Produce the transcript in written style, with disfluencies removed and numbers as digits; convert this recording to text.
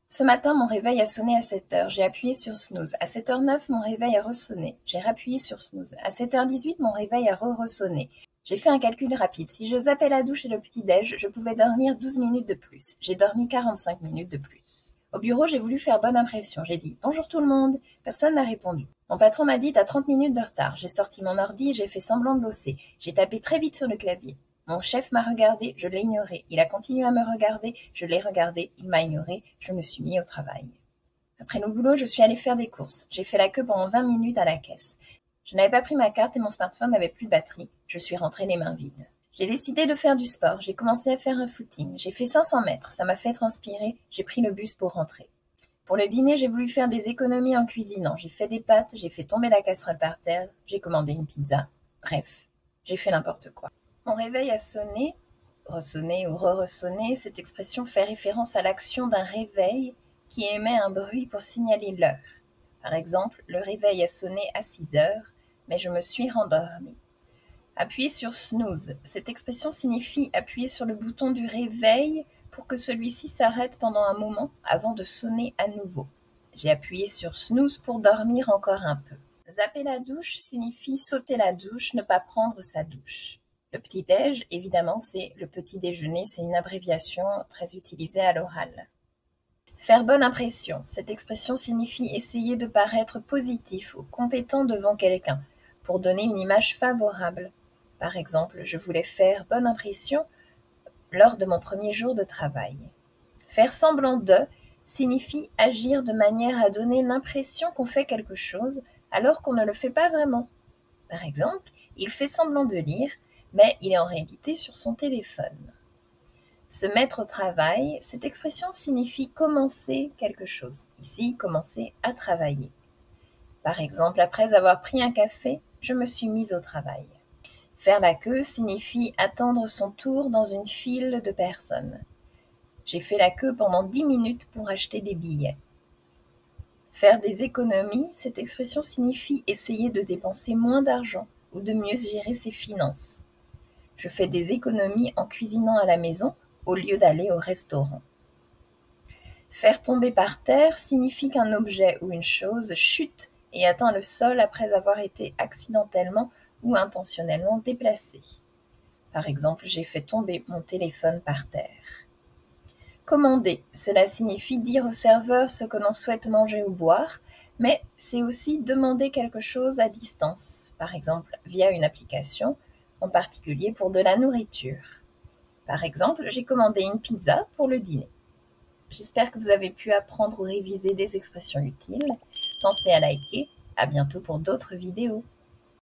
Ce matin, mon réveil a sonné à 7 heures. J'ai appuyé sur snooze. À 7h09, mon réveil a ressonné. J'ai rappuyé sur snooze. À 7h18, mon réveil a re-ressonné. J'ai fait un calcul rapide. Si je zappais la douche et le petit-déj, je pouvais dormir 12 minutes de plus. J'ai dormi 45 minutes de plus. Au bureau, j'ai voulu faire bonne impression. J'ai dit « Bonjour tout le monde ». Personne n'a répondu. Mon patron m'a dit « T'as 30 minutes de retard ». J'ai sorti mon ordi et j'ai fait semblant de bosser. J'ai tapé très vite sur le clavier. Mon chef m'a regardé, je l'ai ignoré. Il a continué à me regarder, je l'ai regardé, il m'a ignoré, je me suis mis au travail. Après le boulot, je suis allée faire des courses. J'ai fait la queue pendant 20 minutes à la caisse. Je n'avais pas pris ma carte et mon smartphone n'avait plus de batterie. Je suis rentrée les mains vides. J'ai décidé de faire du sport. J'ai commencé à faire un footing. J'ai fait 500 mètres. Ça m'a fait transpirer. J'ai pris le bus pour rentrer. Pour le dîner, j'ai voulu faire des économies en cuisinant. J'ai fait des pâtes, j'ai fait tomber la casserole par terre, j'ai commandé une pizza. Bref, j'ai fait n'importe quoi. Mon réveil a sonné, ressonné ou re-ressonné. Cette expression fait référence à l'action d'un réveil qui émet un bruit pour signaler l'heure. Par exemple, le réveil a sonné à 6 heures, mais je me suis rendormie. Appuyer sur snooze. Cette expression signifie appuyer sur le bouton du réveil pour que celui-ci s'arrête pendant un moment avant de sonner à nouveau. J'ai appuyé sur snooze pour dormir encore un peu. Zapper la douche signifie sauter la douche, ne pas prendre sa douche. Le petit-déj, évidemment, c'est le petit déjeuner, c'est une abréviation très utilisée à l'oral. Faire bonne impression. Cette expression signifie essayer de paraître positif ou compétent devant quelqu'un, pour donner une image favorable. Par exemple, je voulais faire bonne impression lors de mon premier jour de travail. Faire semblant de signifie agir de manière à donner l'impression qu'on fait quelque chose alors qu'on ne le fait pas vraiment. Par exemple, il fait semblant de lire, mais il est en réalité sur son téléphone. Se mettre au travail, cette expression signifie commencer quelque chose. Ici, commencer à travailler. Par exemple, après avoir pris un café, je me suis mise au travail. Faire la queue signifie attendre son tour dans une file de personnes. J'ai fait la queue pendant 10 minutes pour acheter des billets. Faire des économies, cette expression signifie essayer de dépenser moins d'argent ou de mieux gérer ses finances. Je fais des économies en cuisinant à la maison au lieu d'aller au restaurant. Faire tomber par terre signifie qu'un objet ou une chose chute et atteint le sol après avoir été accidentellement ou intentionnellement déplacé. Par exemple, j'ai fait tomber mon téléphone par terre. Commander, cela signifie dire au serveur ce que l'on souhaite manger ou boire, mais c'est aussi demander quelque chose à distance, par exemple via une application, en particulier pour de la nourriture. Par exemple, j'ai commandé une pizza pour le dîner. J'espère que vous avez pu apprendre ou réviser des expressions utiles. Pensez à liker. À bientôt pour d'autres vidéos.